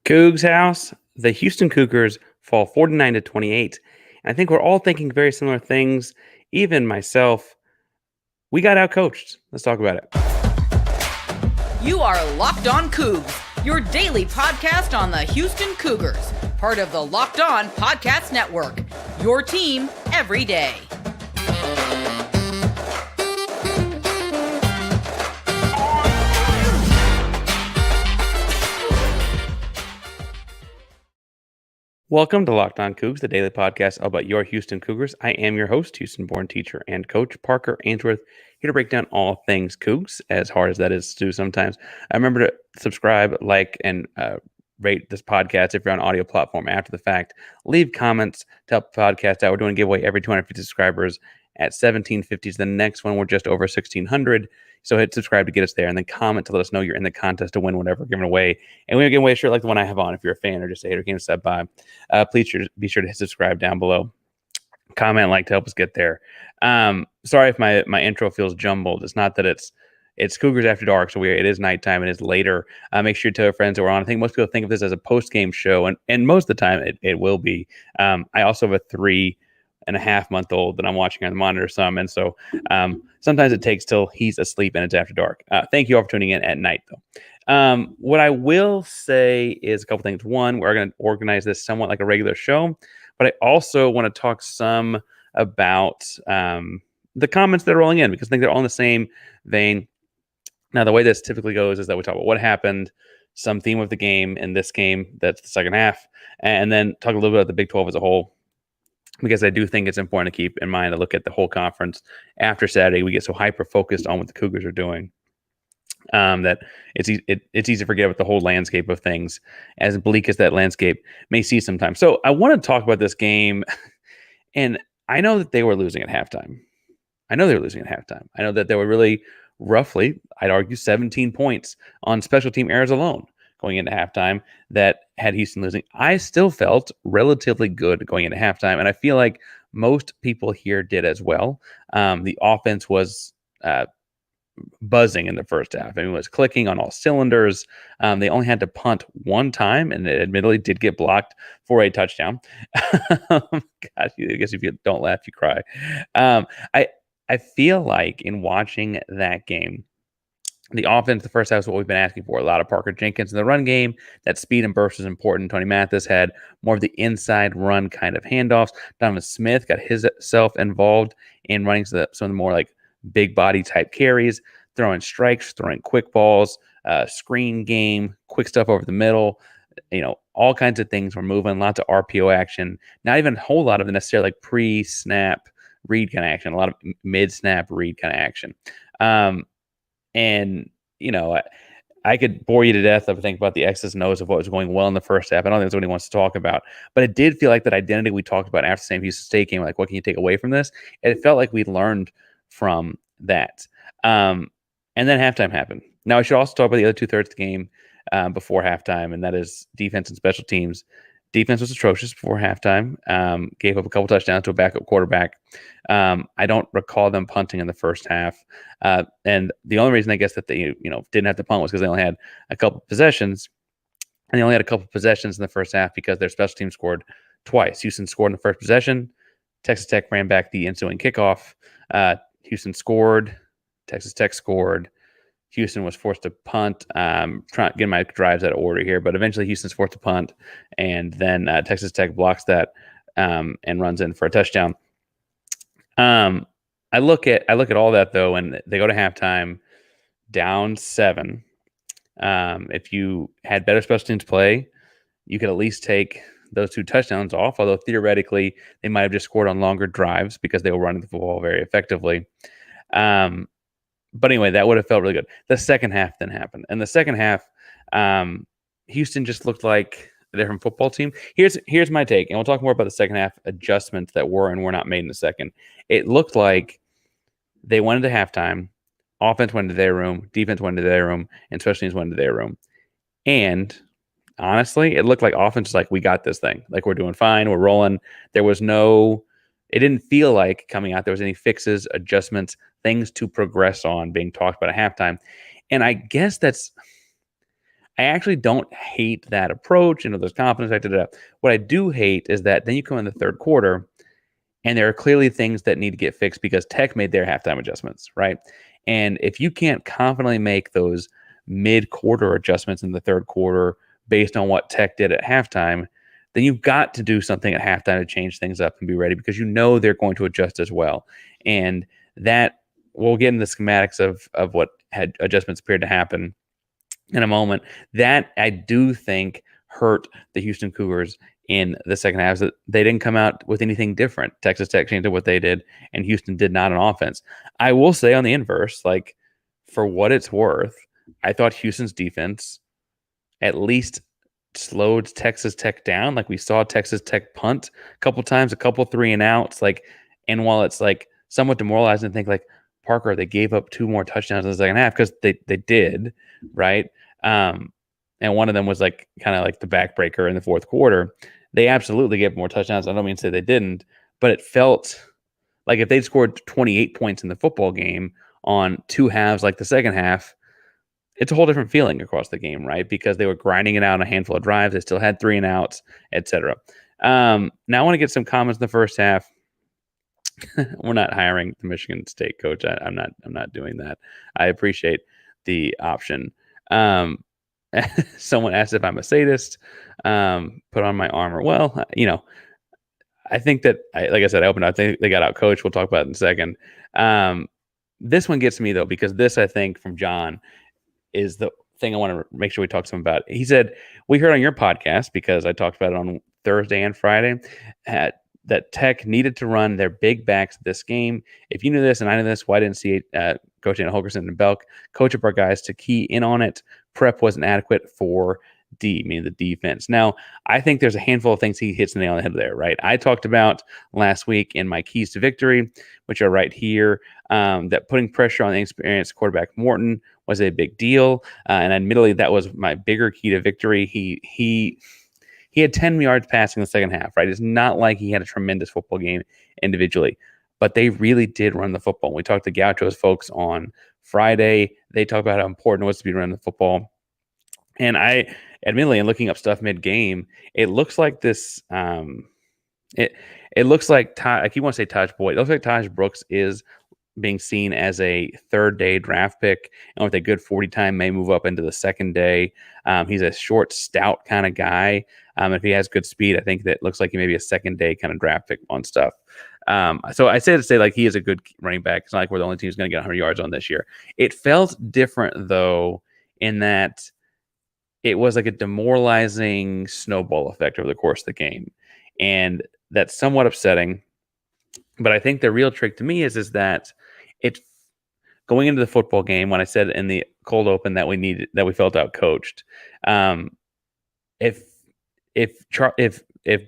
Coogs house, the Houston Cougars fall 49-28. And I think we're all thinking very similar things. Even myself, we got outcoached. Let's talk about it. You are Locked On Cougs, your daily podcast on the Houston Cougars, part of the Locked On Podcast Network, your team every day. Welcome to Locked On Cougs, the daily podcast all about your Houston Cougars. I am your host, Houston-born teacher and coach Parker Ainsworth, here to break down all things Cougs, as hard as that is to do sometimes. Remember to subscribe, like, and rate this podcast if you're on audio platform after the fact. Leave comments to help the podcast out. We're doing a giveaway every 250 subscribers at 1750. The next one, we're just over 1,600. So hit subscribe to get us there, and then comment to let us know you're in the contest to win whatever we're giving away. And we're giving away a shirt like the one I have on if you're a fan or just a hater came to step by. Please be sure to hit subscribe down below. Comment, like to help us get there. Sorry if my intro feels jumbled. It's not that it's Cougars After Dark, so it is nighttime. It is later. Make sure you tell your friends that we're on. I think most people think of this as a post-game show, and most of the time it will be. I also have a 3.5-month-old that I'm watching on the monitor some, and so sometimes it takes till he's asleep and it's after dark. Thank you all for tuning in at night, though. What I will say is a couple things. One, we're going to organize this somewhat like a regular show, but I also want to talk some about the comments that are rolling in, because I think they're all in the same vein. Now, the way this typically goes is that we talk about what happened, some theme of the game in this game, that's the second half, and then talk a little bit about the Big 12 as a whole, because I do think it's important to keep in mind to look at the whole conference. After Saturday, we get so hyper-focused on what the Cougars are doing that it's easy to forget about the whole landscape of things, as bleak as that landscape may see sometimes. So I want to talk about this game, and I know that they were losing at halftime. I know that there were really roughly, I'd argue, 17 points on special team errors alone going into halftime that had Houston losing. I still felt relatively good going into halftime, and I feel like most people here did as well. The offense was buzzing in the first half. I mean, it was clicking on all cylinders. They only had to punt one time, and it admittedly did get blocked for a touchdown. Gosh, I guess if you don't laugh, you cry. I feel like in watching that game, the offense, the first half is what we've been asking for. A lot of Parker Jenkins in the run game. That speed and burst is important. Tony Mathis had more of the inside run kind of handoffs. Donovan Smith got himself involved in running some of the more like big body type carries, throwing strikes, throwing quick balls, screen game, quick stuff over the middle. All kinds of things were moving. Lots of RPO action. Not even a whole lot of the necessarily like pre-snap read kind of action. A lot of mid-snap read kind of action. And, I could bore you to death of thinking about the X's and O's of what was going well in the first half. I don't think that's what he wants to talk about. But it did feel like that identity we talked about after the Sam Houston State game, like what can you take away from this? It felt like we learned from that. And then halftime happened. Now, I should also talk about the other two-thirds of the game before halftime, and that is defense and special teams. Defense was atrocious before halftime. Gave up a couple touchdowns to a backup quarterback. I don't recall them punting in the first half. And the only reason I guess that they didn't have to punt was because they only had a couple possessions. And they only had a couple possessions in the first half because their special team scored twice. Houston scored in the first possession. Texas Tech ran back the ensuing kickoff. Houston scored. Texas Tech scored. Houston was forced to punt. Trying to get my drives out of order here, but eventually Houston's forced to punt, and then Texas Tech blocks that and runs in for a touchdown. I look at all that though, and they go to halftime down 7. If you had better special teams play, you could at least take those 2 touchdowns off. Although theoretically, they might have just scored on longer drives because they were running the football very effectively. But anyway, that would have felt really good. The second half then happened. And the second half, Houston just looked like a different football team. Here's my take, and we'll talk more about the second half adjustments that were and were not made in a second. It looked like they went into halftime, offense went into their room, defense went into their room, and special teams went into their room. And honestly, it looked like offense was like, we got this thing. Like, we're doing fine, we're rolling. It didn't feel like coming out there was any fixes, adjustments, things to progress on being talked about at halftime. And I guess I actually don't hate that approach. There's confidence. What I do hate is that then you come in the third quarter and there are clearly things that need to get fixed because Tech made their halftime adjustments, right? And if you can't confidently make those mid-quarter adjustments in the third quarter based on what Tech did at halftime, then you've got to do something at halftime to change things up and be ready because they're going to adjust as well. And that we'll get into the schematics of what had adjustments appeared to happen in a moment. That I do think hurt the Houston Cougars in the second half. That they didn't come out with anything different. Texas Tech changed what they did, and Houston did not on offense. I will say on the inverse, like for what it's worth, I thought Houston's defense at least slowed Texas Tech down. Like we saw Texas Tech punt a couple times, a couple 3-and-outs. And while it's like somewhat demoralizing to think like Parker, they gave up 2 more touchdowns in the second half because they did, right? And one of them was like kind of like the backbreaker in the fourth quarter. They absolutely gave more touchdowns. I don't mean to say they didn't, but it felt like if they'd scored 28 points in the football game on 2 halves like the second half, it's a whole different feeling across the game, right? Because they were grinding it out on a handful of drives. They still had 3-and-outs, etc. Now I want to get some comments in the first half. We're not hiring the Michigan State coach. I'm not doing that. I appreciate the option. Someone asked if I'm a sadist. Put on my armor. Well, I think that, like I said, I think they got out coached. We'll talk about it in a second. This one gets me though, because this, I think, from John is the thing I want to make sure we talk to him about. He said, we heard on your podcast, because I talked about it on Thursday and Friday, that Tech needed to run their big backs this game. If you knew this and I knew this, why didn't see Coach Holgorsen and Belk coach up our guys to key in on it? Prep wasn't adequate for meaning the defense. Now, I think there's a handful of things he hits the nail on the head there, right? I talked about last week in my keys to victory, which are right here, that putting pressure on the experienced quarterback Morton was a big deal. And admittedly, that was my bigger key to victory. He had 10 yards passing in the second half, right? It's not like he had a tremendous football game individually, but they really did run the football. We talked to Gaucho's folks on Friday. They talked about how important it was to be running the football. And I, admittedly, in looking up stuff mid-game, it looks like this. It looks like I keep wanting to say Taj Boyd. It looks like Taj Brooks is being seen as a third-day draft pick, and with a good 40 time, may move up into the second day. He's a short, stout kind of guy. If he has good speed, I think that looks like he may be a second-day kind of draft pick on stuff. So I say to say like he is a good running back. It's not like we're the only team who's going to get 100 yards on this year. It felt different though, in that it was like a demoralizing snowball effect over the course of the game. And that's somewhat upsetting. But I think the real trick to me is that it's going into the football game, when I said in the cold open that we felt out coached. If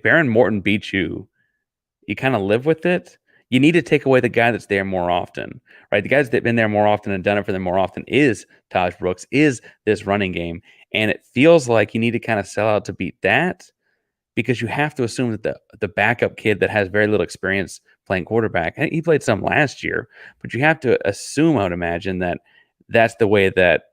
Baron Morton beats you, you kind of live with it. You need to take away the guy that's there more often, right? The guys that have been there more often and done it for them more often is Taj Brooks, is this running game. And it feels like you need to kind of sell out to beat that, because you have to assume that the backup kid that has very little experience playing quarterback, he played some last year, but you have to assume, I would imagine, that that's the way that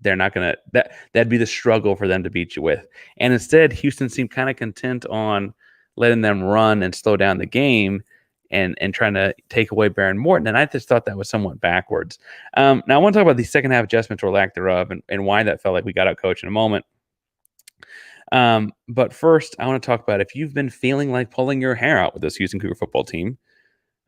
they're not going to, that'd be the struggle for them to beat you with. And instead, Houston seemed kind of content on letting them run and slow down the game and trying to take away Baron Morton. And I just thought that was somewhat backwards. Now, I want to talk about the second half adjustments or lack thereof, and why that felt like we got out coached in a moment. But first, I want to talk about if you've been feeling like pulling your hair out with this Houston Cougar football team.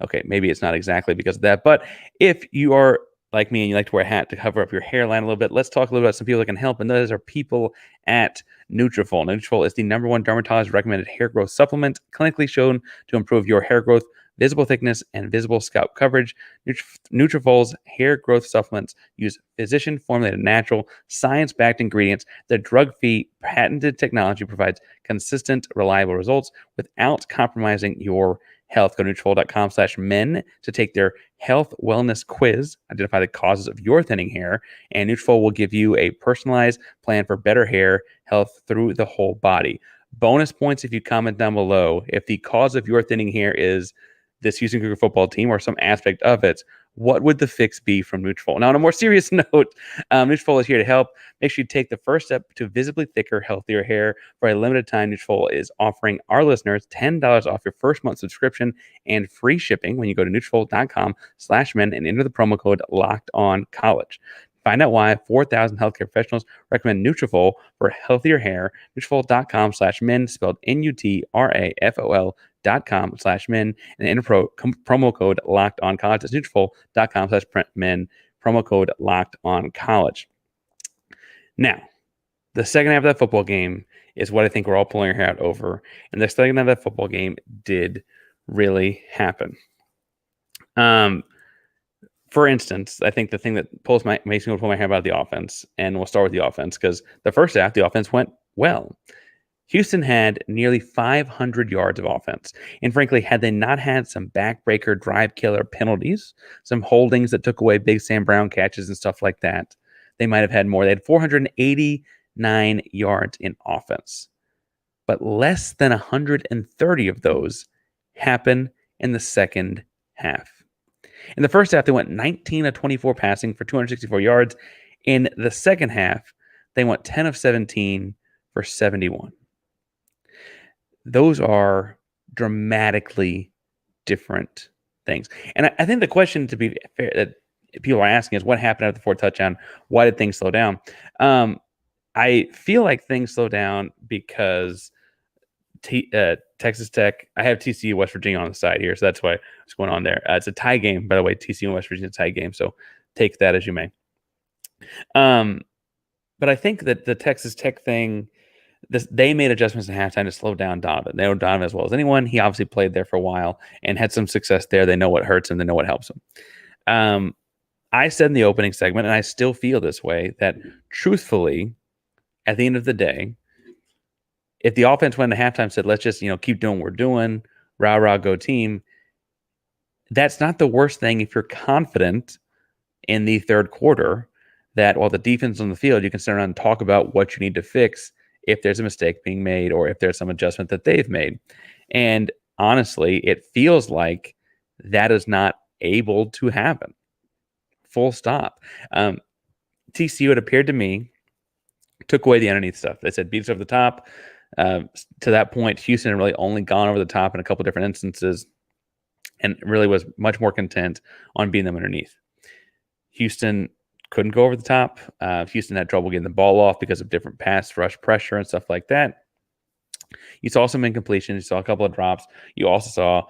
Okay, maybe it's not exactly because of that, but if you are like me and you like to wear a hat to cover up your hairline a little bit, let's talk a little about some people that can help, and those are people at Nutrafol. Nutrafol is the #1 dermatologist recommended hair growth supplement, clinically shown to improve your hair growth, visible thickness, and visible scalp coverage. Nutrafol's hair growth supplements use physician-formulated, natural, science-backed ingredients. Their drug-free, patented technology provides consistent, reliable results without compromising your health. Go to Nutrafol.com/men to take their health wellness quiz. Identify the causes of your thinning hair, and Nutrafol will give you a personalized plan for better hair health through the whole body. Bonus points if you comment down below if the cause of your thinning hair is this Houston Cougar football team or some aspect of it, What would the fix be from Nutrafol? Now, on a more serious note, Nutrafol is here to help. Make sure you take the first step to visibly thicker, healthier hair. For a limited time, Nutrafol is offering our listeners $10 off your first month subscription and free shipping when you go to Nutrafol.com/men and enter the promo code LOCKEDONCollege. Find out why 4,000 healthcare professionals recommend Nutrafol for healthier hair. Nutrafol.com/men, spelled Nutrafol.com/men, and enter promo code LOCKEDONCollege. That's Nutrafol.com/men, promo code LOCKEDONCollege. Now, the second half of that football game is what I think we're all pulling our hair out over. And the second half of that football game did really happen. For instance, I think the thing that makes me pull my hair about the offense, and we'll start with the offense, because the first half, the offense went well. Houston had nearly 500 yards of offense. And frankly, had they not had some backbreaker, drive killer penalties, some holdings that took away Big Sam Brown catches and stuff like that, they might have had more. They had 489 yards in offense. But less than 130 of those happen in the second half. In the first half, they went 19 of 24 passing for 264 yards. In the second half, they went 10 of 17 for 71. Those are dramatically different things. And I think the question, to be fair, that people are asking is, what happened after the fourth touchdown? Why did things slow down? I feel like things slow down because Texas Tech, I have TCU West Virginia on the side here, so that's why what's going on there. It's a tie game, by the way. TCU and West Virginia tie game, so take that as you may. But I think that the Texas Tech thing, they made adjustments in halftime to slow down Donovan. They know Donovan as well as anyone. He obviously played there for a while and had some success there. They know what hurts him. They know what helps him. I said in the opening segment, and I still feel this way, that truthfully, at the end of the day, if the offense went to halftime said, let's just keep doing what we're doing, rah, rah, go team, that's not the worst thing if you're confident in the third quarter that while the defense is on the field, you can sit around and talk about what you need to fix if there's a mistake being made or if there's some adjustment that they've made. And honestly, it feels like that is not able to happen. Full stop. TCU, it appeared to me, took away the underneath stuff. They said beat us over the top. To that point, Houston had really only gone over the top in a couple different instances and really was much more content on beating them underneath. Houston couldn't go over the top. Houston had trouble getting the ball off because of different pass rush pressure and stuff like that. You saw some incompletions. You saw a couple of drops. You also saw,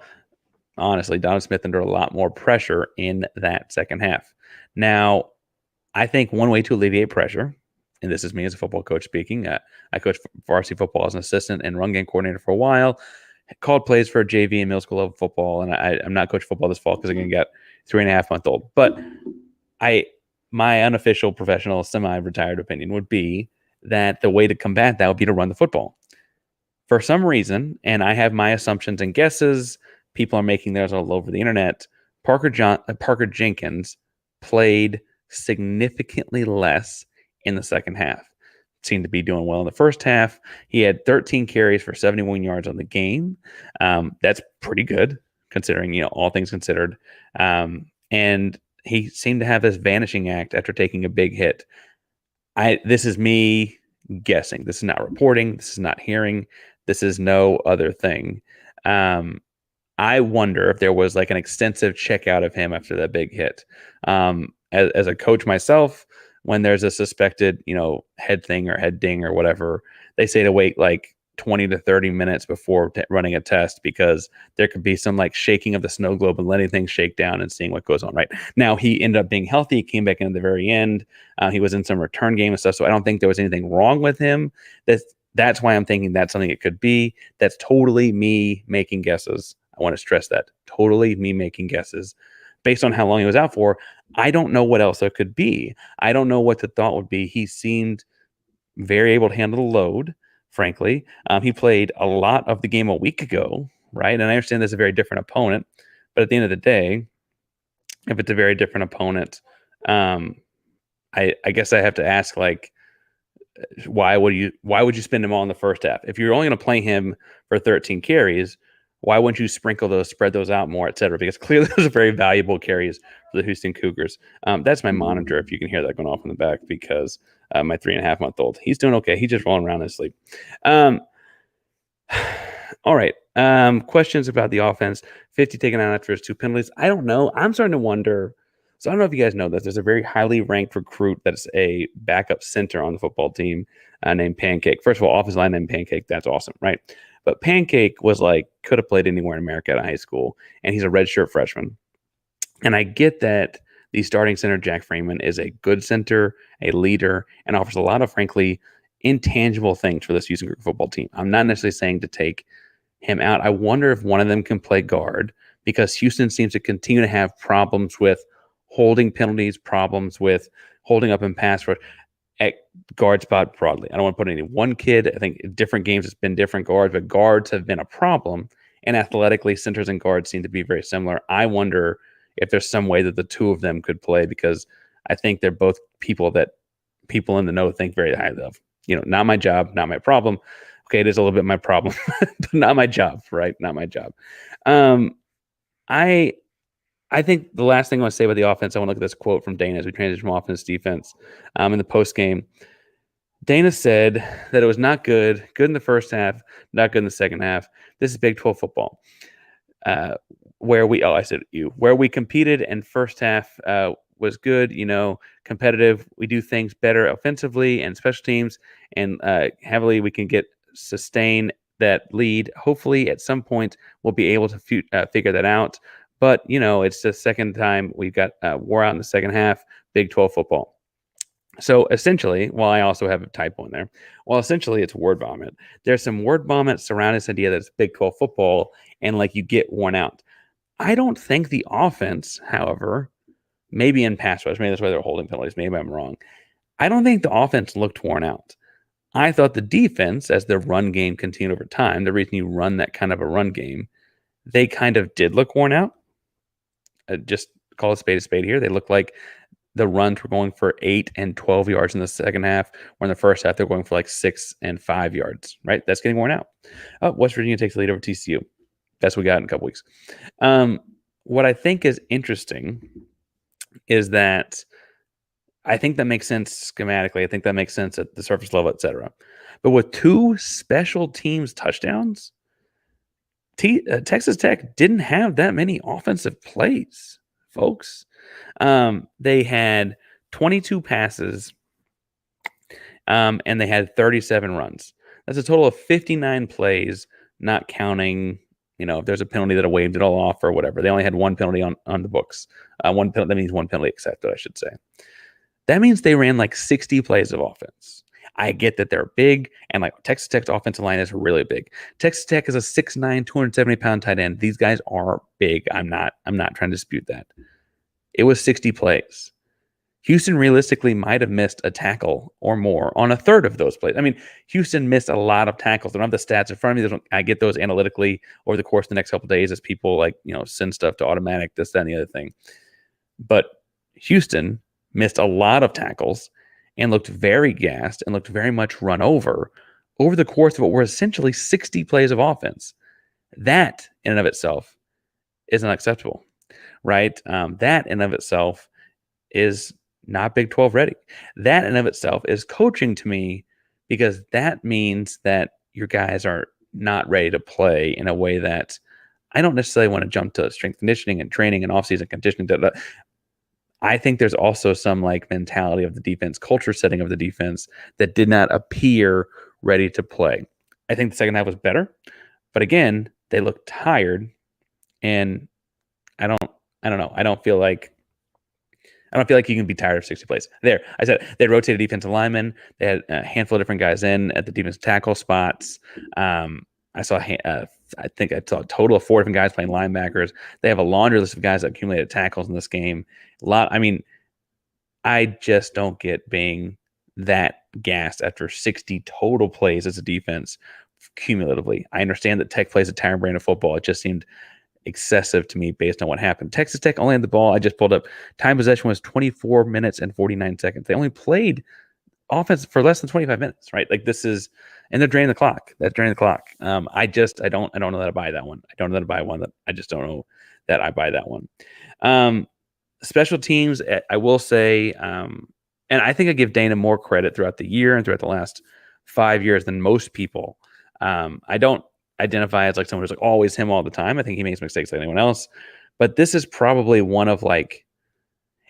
honestly, Donovan Smith under a lot more pressure in that second half. Now, I think one way to alleviate pressure, and this is me as a football coach speaking, I coached varsity football as an assistant and run game coordinator for a while, called plays for JV and middle school level football, and I'm not coaching football this fall because I'm going to get 3.5-month-old. But my unofficial, professional, semi-retired opinion would be that the way to combat that would be to run the football. For some reason, and I have my assumptions and guesses, people are making theirs all over the internet, Parker Jenkins played significantly less in the second half. Seemed to be doing well in the first half. He had 13 carries for 71 yards on the game. That's pretty good considering, all things considered. And he seemed to have this vanishing act after taking a big hit. This is me guessing. This is not reporting. This is not hearing. This is no other thing. I wonder if there was like an extensive checkout of him after that big hit. As a coach myself, when there's a suspected, head thing or head ding or whatever, they say to wait like 20 to 30 minutes before running a test because there could be some like shaking of the snow globe and letting things shake down and seeing what goes on. Right now, he ended up being healthy. He came back in at the very end. He was in some return game and stuff. So I don't think there was anything wrong with him. That's why I'm thinking that's something it could be. That's totally me making guesses. I want to stress that. Totally me making guesses. Based on how long he was out for, I don't know what else there could be. I don't know what the thought would be. He seemed very able to handle the load, frankly. He played a lot of the game a week ago, right? And I understand there's a very different opponent, but at the end of the day, if it's a very different opponent, I guess I have to ask, like, why would you spend him all in the first half? If you're only going to play him for 13 carries, Why wouldn't you sprinkle those, spread those out more, et cetera? Because clearly those are very valuable carries for the Houston Cougars. That's my monitor, if you can hear that going off in the back, because my 3.5-month-old, he's doing okay. He's just rolling around in his sleep. All right. Questions about the offense. 50 taken out after his 2 penalties. I don't know. I'm starting to wonder. So I don't know if you guys know this. There's a very highly ranked recruit that's a backup center on the football team named Pancake. First of all, offensive line named Pancake. That's awesome, right? But Pancake was could have played anywhere in America out of high school, and he's a redshirt freshman. And I get that the starting center, Jack Freeman, is a good center, a leader, and offers a lot of, frankly, intangible things for this Houston Cougars football team. I'm not necessarily saying to take him out. I wonder if one of them can play guard, because Houston seems to continue to have problems with holding penalties, problems with holding up in pass rush at guard spot broadly. I don't want to put any one kid. I think different games it's been different guards, but guards have been a problem. And athletically, centers and guards seem to be very similar. I wonder if there's some way that the two of them could play, because I think they're both people that people in the know think very highly of. Not my job, not my problem. Okay, it is a little bit my problem, but not my job, right? Not my job. I think the last thing I want to say about the offense, I want to look at this quote from Dana as we transition from offense to defense. In the post game, Dana said that it was not good in the first half, not good in the second half. This is Big 12 football, where we competed and first half was good, competitive. We do things better offensively and special teams, and heavily we can sustain that lead. Hopefully at some point we'll be able to figure that out. But, it's the second time we've got wore out in the second half, Big 12 football. So essentially, while I also have a typo in there, essentially it's word vomit. There's some word vomit surrounding this idea that it's Big 12 football and you get worn out. I don't think the offense, however, maybe in pass rush, maybe that's why they're holding penalties, maybe I'm wrong. I don't think the offense looked worn out. I thought the defense, as the run game continued over time, the reason you run that kind of a run game, they kind of did look worn out. Just call a spade here. They look like the runs were going for 8 and 12 yards in the second half, where in the first half they're going for 6 and 5 yards, right? That's getting worn out. West Virginia takes the lead over TCU. That's what we got in a couple weeks. What I think is interesting is that I think that makes sense schematically. I think that makes sense at the surface level, et cetera. But with 2 special teams touchdowns, Texas Tech didn't have that many offensive plays, folks. They had 22 passes, and they had 37 runs. That's a total of 59 plays, not counting, if there's a penalty that waved it all off or whatever. They only had 1 penalty on the books. That means 1 penalty accepted, I should say. That means they ran 60 plays of offense. I get that they're big, and Texas Tech's offensive line is really big. Texas Tech is a 6'9", 270-pound tight end. These guys are big. I'm not trying to dispute that. It was 60 plays. Houston realistically might have missed a tackle or more on a third of those plays. I mean, Houston missed a lot of tackles. I don't have the stats in front of me. I get those analytically over the course of the next couple of days as people send stuff to automatic, this, that, and the other thing. But Houston missed a lot of tackles and looked very gassed and looked very much run over the course of what were essentially 60 plays of offense. That in and of itself is unacceptable, right? That in and of itself is not Big 12 ready. That in and of itself is coaching to me, because that means that your guys are not ready to play in a way that I don't necessarily want to jump to strength conditioning and training and offseason conditioning. I think there's also some mentality of the defense, culture setting of the defense that did not appear ready to play. I think the second half was better, but again, they looked tired, and I don't know. I don't feel like you can be tired of 60 plays. There, I said they rotated defensive linemen. They had a handful of different guys in at the defensive tackle spots. I think I saw a total of 4 different guys playing linebackers. They have a laundry list of guys that accumulated tackles in this game. I just don't get being that gassed after 60 total plays as a defense cumulatively. I understand that Tech plays a tiring brand of football. It just seemed excessive to me based on what happened. Texas Tech only had the ball. I just pulled up. Time possession was 24 minutes and 49 seconds. They only played offense for less than 25 minutes, right? Like this is, and they're draining the clock. That's draining the clock. I don't know that I buy that one. I don't know that I buy one that I just don't know that I buy that one. Special teams, I will say, and I think I give Dana more credit throughout the year and throughout the last 5 years than most people. I don't identify as like someone who's like always him all the time. I think he makes mistakes like anyone else, but this is probably one of like,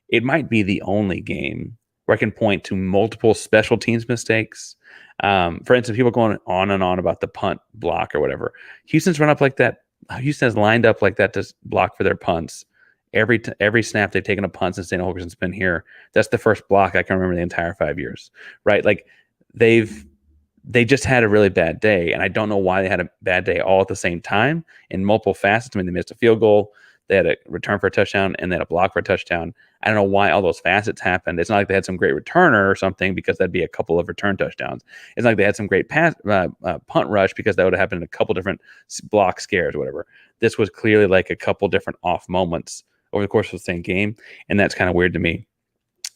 it might be the only game where I can point to multiple special teams mistakes. For instance, people going on and on about the punt block or whatever. Houston's run up like that. Houston has lined up like that to block for their punts. Every snap they've taken a punt since Dana Holgorsen's been here. That's the first block I can remember the entire 5 years, right? Like they just had a really bad day, and I don't know why they had a bad day all at the same time in multiple facets. I mean, they missed a field goal, they had a return for a touchdown, and they had a block for a touchdown. I don't know why all those facets happened. It's not like they had some great returner or something, because that'd be a couple of return touchdowns. It's not like they had some great punt rush, because that would have happened in a couple different block scares or whatever. This was clearly like a couple different off moments over the course of the same game, and that's kind of weird to me.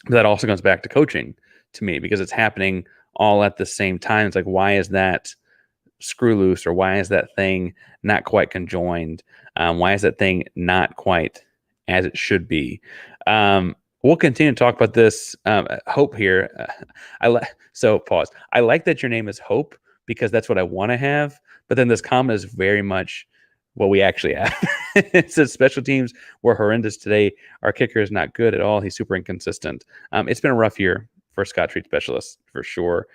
But that also comes back to coaching to me, because it's happening all at the same time. It's like, why is that screw loose, or why is that thing not quite conjoined? Why is that thing not quite as it should be? We'll continue to talk about this. Hope here. So pause. I like that your name is Hope, because that's what I want to have. But then this comment is very much what we actually have. It says special teams were horrendous today. Our kicker is not good at all. He's super inconsistent. It's been a rough year for Scott Treat specialists for sure.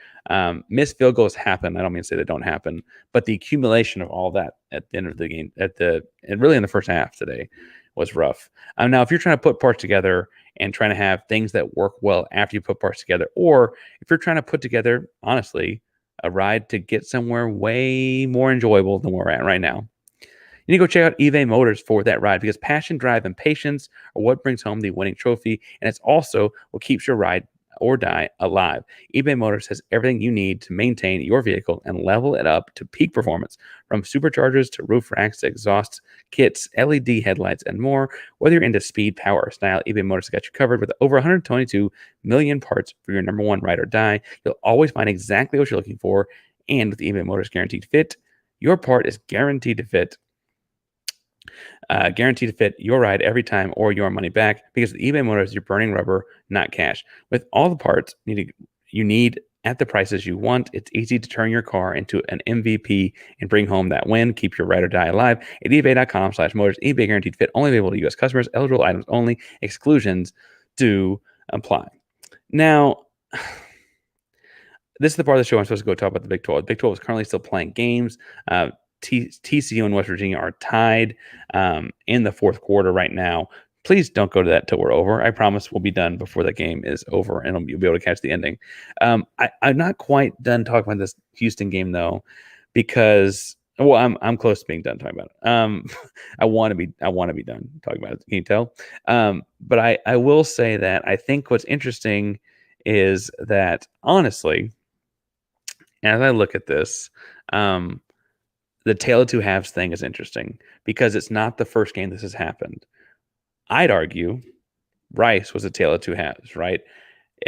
Missed field goals happen. I don't mean to say they don't happen, but the accumulation of all that at the end of the game, and really in the first half today, was rough. Now, if you're trying to put parts together and trying to have things that work well after you put parts together, or if you're trying to put together, honestly, a ride to get somewhere way more enjoyable than where we're at right now, you need to go check out eBay Motors for that ride, because passion, drive, and patience are what brings home the winning trophy, and it's also what keeps your ride or die alive. eBay Motors has everything you need to maintain your vehicle and level it up to peak performance, from superchargers to roof racks to exhaust kits, LED headlights, and more. Whether you're into speed, power, or style, eBay Motors got you covered with over 122 million parts for your number one ride or die. You'll always find exactly what you're looking for, and with eBay Motors Guaranteed Fit, your part is guaranteed to fit. Guaranteed to fit your ride every time, or your money back, because with eBay Motors, you're burning rubber, not cash. With all the parts you need at the prices you want, it's easy to turn your car into an MVP and bring home that win. Keep your ride or die alive at ebay.com/motors. eBay Guaranteed Fit, only available to U.S. customers. Eligible items only. Exclusions do apply. Now, this is the part of the show I'm supposed to go talk about the Big 12. The Big 12 is currently still playing games. TCU and West Virginia are tied in the fourth quarter right now. Please don't go to that till we're over. I promise we'll be done before the game is over, and you'll be able to catch the ending. I'm not quite done talking about this Houston game though, because I'm close to being done talking about it. I want to be done talking about it. Can you tell? But I will say that I think what's interesting is that, honestly, as I look at this, the tale of two halves thing is interesting, because it's not the first game this has happened. I'd argue Rice was a tale of two halves, right?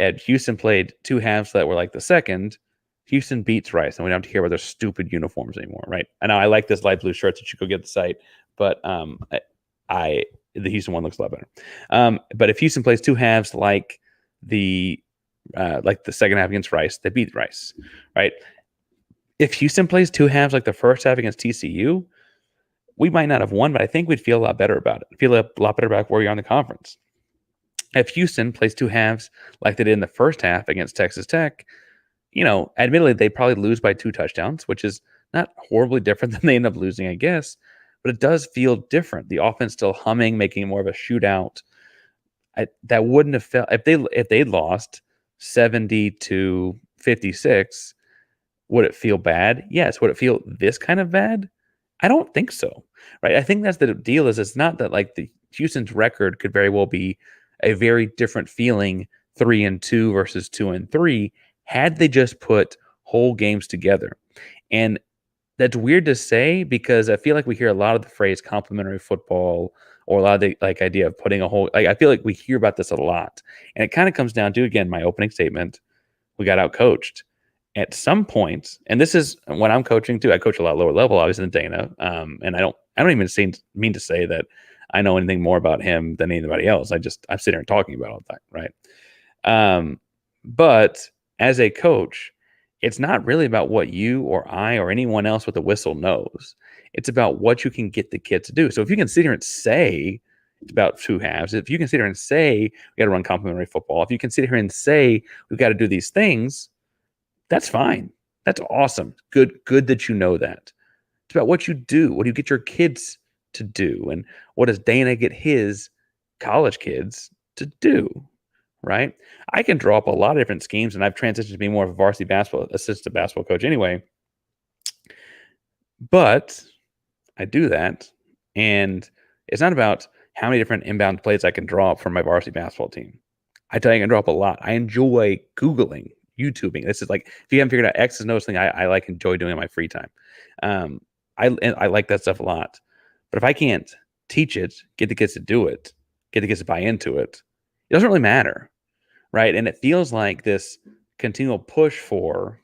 And Houston played two halves that were like the second. Houston beats Rice, and we don't have to hear about their stupid uniforms anymore, right? I know I like this light blue shirt that you go get at the site, but the Houston one looks a lot better. But if Houston plays two halves like the second half against Rice, they beat Rice, right? If Houston plays two halves like the first half against TCU, we might not have won, but I think we'd feel a lot better about it. Feel a lot better about where you're on the conference. If Houston plays two halves like they did in the first half against Texas Tech, admittedly, they probably lose by 2 touchdowns, which is not horribly different than they end up losing, I guess. But it does feel different. The offense still humming, making it more of a shootout. That wouldn't have felt if they'd lost 70-56. Would it feel bad? Yes. Would it feel this kind of bad? I don't think so, right? I think that's the deal. Is it's not that like the Houston's record could very well be a very different feeling, 3-2 versus 2-3, had they just put whole games together. And that's weird to say, because I feel like we hear a lot of the phrase complementary football, or a lot of the idea of putting a whole. I feel like we hear about this a lot, and it kind of comes down to, again, my opening statement. we got out coached. At some point, and this is when I'm coaching too. I coach a lot lower level, obviously, than Dana, and I don't even mean to say that I know anything more about him than anybody else. I'm sitting here talking about all that, right? But as a coach, it's not really about what you or I or anyone else with a whistle knows. It's about what you can get the kid to do. So if you can sit here and say it's about two halves, if you can sit here and say we got to run complementary football, if you can sit here and say we've got to do these things, that's fine. That's awesome. Good that you know that. It's about what you do. What do you get your kids to do? And what does Dana get his college kids to do? Right? I can draw up a lot of different schemes, and I've transitioned to being more of a varsity basketball assistant basketball coach anyway. But I do that, and it's not about how many different inbound plays I can draw up from my varsity basketball team. I tell you, I can draw up a lot. I enjoy Googling, YouTubing. This is like, if you haven't figured out X is no thing I like enjoy doing in my free time. I like that stuff a lot. But if I can't teach it, get the kids to do it, get the kids to buy into it, it doesn't really matter, right? And it feels like this continual push for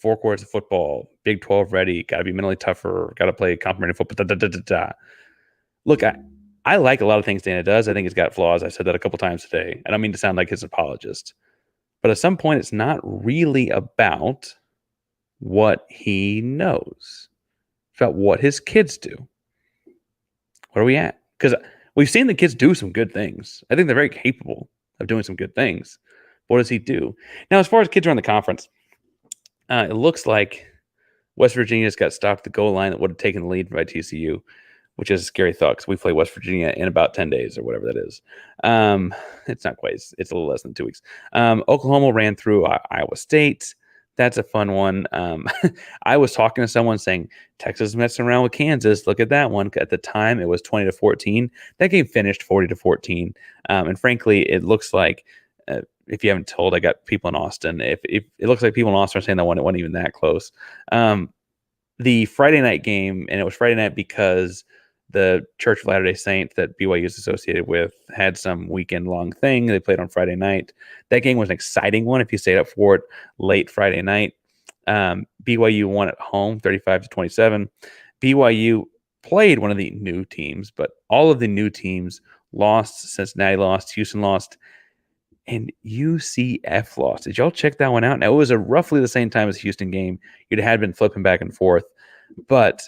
4 quarters of football, Big 12 ready, got to be mentally tougher, got to play complementary football. Look, I like a lot of things Dana does. I think he's got flaws. I said that a couple times today. I don't mean to sound like his apologist. But at some point, it's not really about what he knows. It's about what his kids do. Where are we at? Because we've seen the kids do some good things. I think they're very capable of doing some good things. What does he do? Now, as far as kids around the conference, it looks like West Virginia's got stopped at the goal line that would have taken the lead by TCU, which is a scary thought because we play West Virginia in about 10 days or whatever that is. It's not quite. It's a little less than 2 weeks. Oklahoma ran through Iowa State. That's a fun one. I was talking to someone saying Texas is messing around with Kansas. Look at that one. At the time, it was 20-14. That game finished 40-14. And frankly, it looks like, if you haven't told, I got people in Austin. If it looks like people in Austin are saying that one, it wasn't even that close. The Friday night game, and it was Friday night because the Church of Latter-day Saints that BYU is associated with had some weekend-long thing. They played on Friday night. That game was an exciting one if you stayed up for it late Friday night. BYU won at home 35-27. BYU played one of the new teams, but all of the new teams lost. Cincinnati lost. Houston lost. And UCF lost. Did y'all check that one out? Now, it was roughly the same time as the Houston game. It had been flipping back and forth. But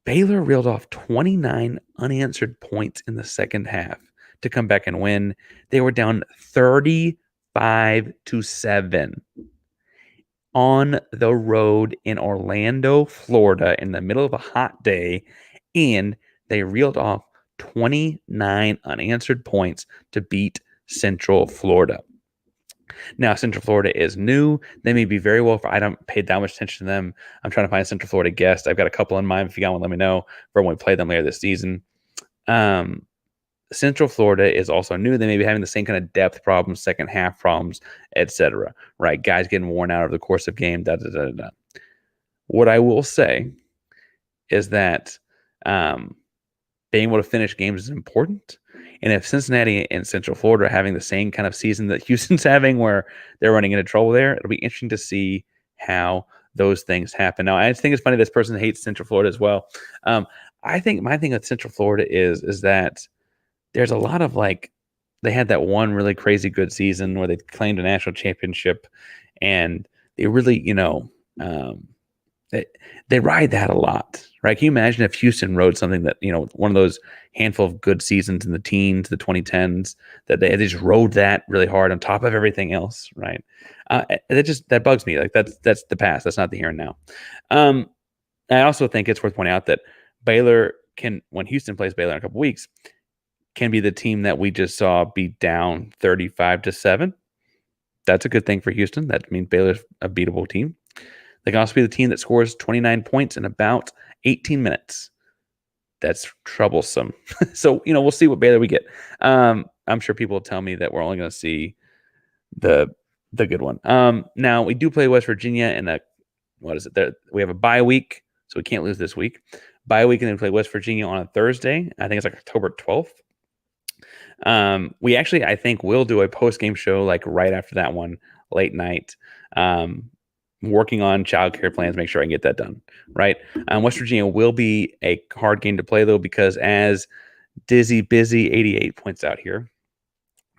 Baylor reeled off 29 unanswered points in the second half to come back and win. They were down 35-7 on the road in Orlando, Florida, in the middle of a hot day. And they reeled off 29 unanswered points to beat Central Florida. Now, Central Florida is new. They may be very well. I don't pay that much attention to them. I'm trying to find a Central Florida guest. I've got a couple in mind. If you got one, let me know for when we play them later this season. Central Florida is also new. They may be having the same kind of depth problems, second half problems, etc. Right? Guys getting worn out over the course of game. What I will say is that being able to finish games is important. And if Cincinnati and Central Florida are having the same kind of season that Houston's having where they're running into trouble there, it'll be interesting to see how those things happen. Now, I think it's funny this person hates Central Florida as well. I think my thing with Central Florida is that there's a lot of they had that one really crazy good season where they claimed a national championship, and they really, they ride that a lot, right? Can you imagine if Houston rode something that, one of those handful of good seasons in the teens, the 2010s, that they just rode that really hard on top of everything else, right? That bugs me. That's the past. That's not the here and now. I also think it's worth pointing out that Baylor when Houston plays Baylor in a couple weeks, can be the team that we just saw be down 35-7. That's a good thing for Houston. That means Baylor's a beatable team. They can also be the team that scores 29 points in about 18 minutes. That's troublesome. So, we'll see what Baylor we get. I'm sure people will tell me that we're only going to see the good one. Now, we do play West Virginia in we have a bye week, so we can't lose this week. Bye week, and then we play West Virginia on a Thursday. I think it's October 12th. We actually, I think, will do a post-game show like right after that one, late night. Working on childcare plans, make sure I can get that done. Right. West Virginia will be a hard game to play, though, because as Dizzy Busy 88 points out here,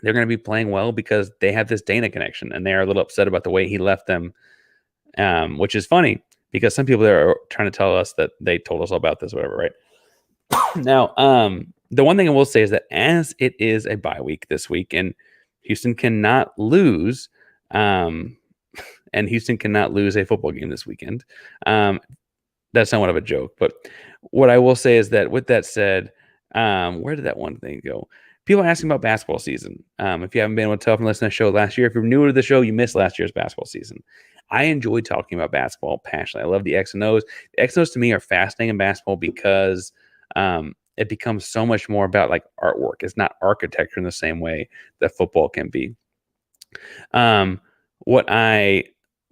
they're going to be playing well because they have this Dana connection, and they're a little upset about the way he left them, which is funny because some people there are trying to tell us that they told us all about this, whatever, right? Now, the one thing I will say is that as it is a bye week this week, and Houston cannot lose, and Houston cannot lose a football game this weekend. That's somewhat of a joke, but what I will say is that with that said, where did that one thing go? People are asking about basketball season. If you haven't been able to tell from listening to the show last year, if you're newer to the show, you missed last year's basketball season. I enjoy talking about basketball passionately. I love the X and O's. The X and O's to me are fascinating in basketball because it becomes so much more about like artwork. It's not architecture in the same way that football can be. What I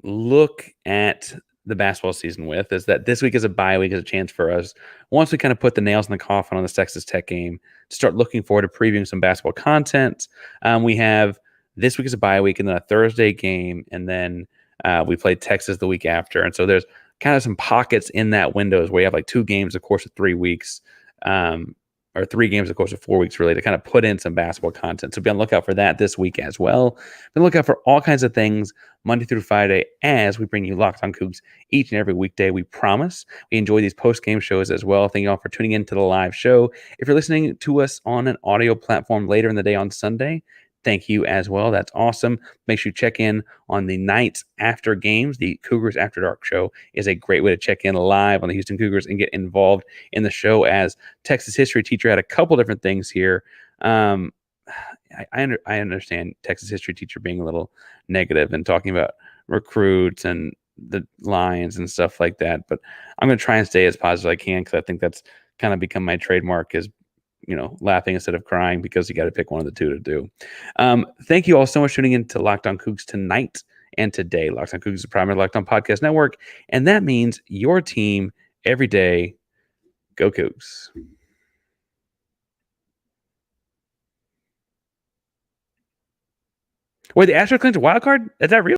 look at the basketball season with is that this week is a bye week, is a chance for us, once we kind of put the nails in the coffin on this Texas Tech game, to start looking forward to previewing some basketball content. We have this week is a bye week, and then a Thursday game, and then we play Texas the week after. And so there's kind of some pockets in that windows where you have like 2 games, of course, of 3 weeks, or 3 games, of course, of 4 weeks, really, to kind of put in some basketball content. So be on the lookout for that this week as well. Be on the lookout for all kinds of things Monday through Friday as we bring you Locked on Cougs each and every weekday. We promise. We enjoy these post-game shows as well. Thank you all for tuning in to the live show. If you're listening to us on an audio platform later in the day on Sunday, thank you as well. That's awesome. Make sure you check in on the nights after games. The Cougars After Dark show is a great way to check in live on the Houston Cougars and get involved in the show. As Texas history teacher, had a couple different things here. I understand Texas history teacher being a little negative and talking about recruits and the Lions and stuff like that, but I'm going to try and stay as positive as I can, because I think that's kind of become my trademark, is laughing instead of crying, because you got to pick one of the two to do. Thank you all so much for tuning in to Locked on Cougs tonight and today. Locked on Cougs is a primary Locked on Podcast Network, and that means your team every day. Go Cougs. Wait, the Astros clinched a wild card? Is that real?